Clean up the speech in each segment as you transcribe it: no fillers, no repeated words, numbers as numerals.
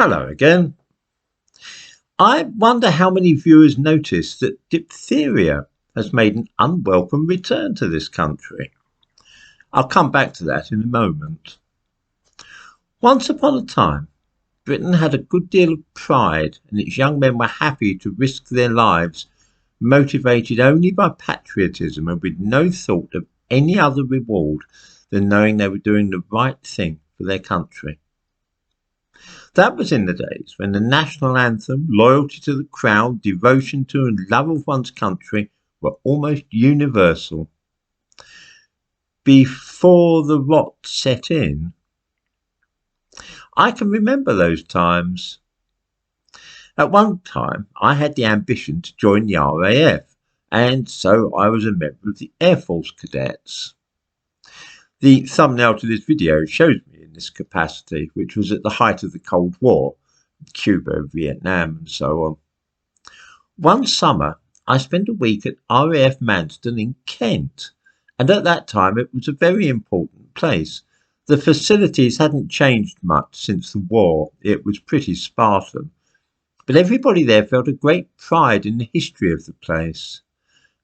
Hello again. I wonder how many viewers noticed that diphtheria has made an unwelcome return to this country. I'll come back to that in a moment. Once upon a time, Britain had a good deal of pride and its young men were happy to risk their lives, motivated only by patriotism and with no thought of any other reward than knowing they were doing the right thing for their country. That was in the days when the national anthem, loyalty to the crown, devotion to and love of one's country were almost universal. Before the rot set in, I can remember those times. At one time, I had the ambition to join the RAF, and so I was a member of the Air Force Cadets. The thumbnail to this video shows me in this capacity, which was at the height of the Cold War, Cuba, Vietnam and so on. One summer, I spent a week at RAF Manston in Kent, and at that time it was a very important place. The facilities hadn't changed much since the war, it was pretty Spartan, but everybody there felt a great pride in the history of the place.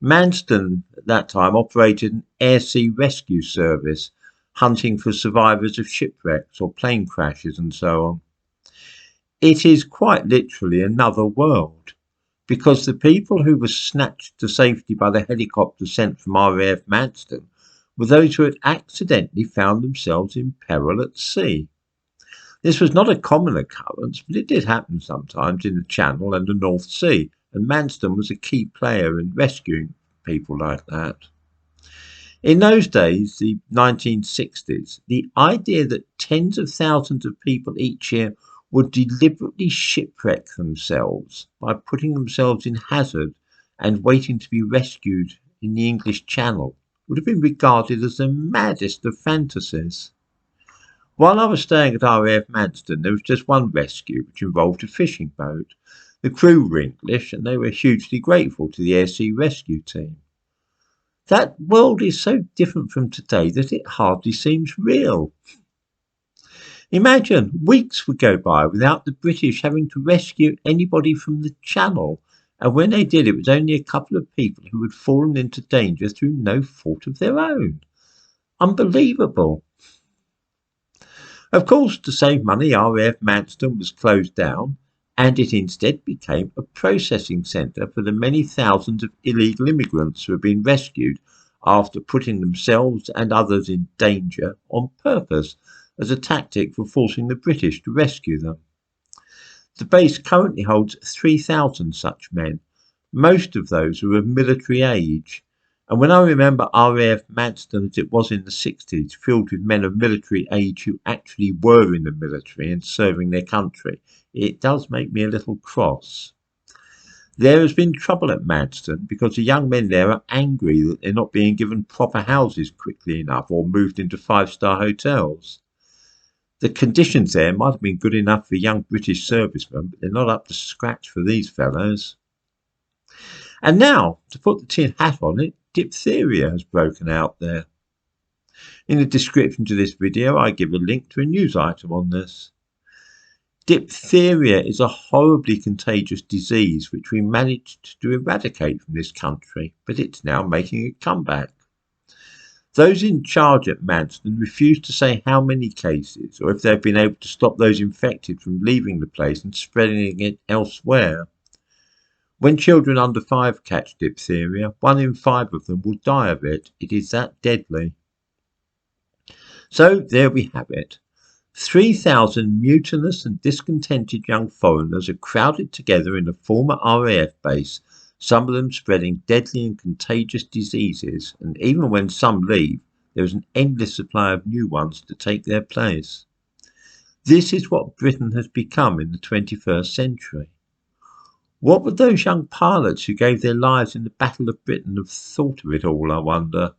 Manston at that time operated an air-sea rescue service, hunting for survivors of shipwrecks or plane crashes and so on. It is quite literally another world, because the people who were snatched to safety by the helicopter sent from RAF Manston were those who had accidentally found themselves in peril at sea. This was not a common occurrence, but it did happen sometimes in the Channel and the North Sea, and Manston was a key player in rescuing people like that. In those days, the 1960s, the idea that tens of thousands of people each year would deliberately shipwreck themselves by putting themselves in hazard and waiting to be rescued in the English Channel would have been regarded as the maddest of fantasies. While I was staying at RAF Manston, there was just one rescue, which involved a fishing boat. The crew were English, and they were hugely grateful to the air-sea rescue team. That world is so different from today that it hardly seems real. Imagine weeks would go by without the British having to rescue anybody from the Channel, and when they did, it was only a couple of people who had fallen into danger through no fault of their own. Unbelievable. Of course, to save money, RAF Manston was closed down, and it instead became a processing centre for the many thousands of illegal immigrants who had been rescued after putting themselves and others in danger on purpose as a tactic for forcing the British to rescue them. The base currently holds 3,000 such men, most of those who are of military age, and when I remember RAF Manston as it was in the 60s, filled with men of military age who actually were in the military and serving their country, it does make me a little cross. There has been trouble at Manston because the young men there are angry that they're not being given proper houses quickly enough or moved into five-star hotels. The conditions there might have been good enough for young British servicemen, but they're not up to scratch for these fellows. And now, to put the tin hat on it, diphtheria has broken out there. In the description to this video, I give a link to a news item on this. Diphtheria is a horribly contagious disease which we managed to eradicate from this country, but it's now making a comeback. Those in charge at Manston refuse to say how many cases or if they've been able to stop those infected from leaving the place and spreading it elsewhere. When children under 5 catch diphtheria, 1 in 5 of them will die of it. It is that deadly. So there we have it. 3,000 mutinous and discontented young foreigners are crowded together in a former RAF base, some of them spreading deadly and contagious diseases, and even when some leave, there is an endless supply of new ones to take their place. This is what Britain has become in the 21st century. What would those young pilots who gave their lives in the Battle of Britain have thought of it all, I wonder?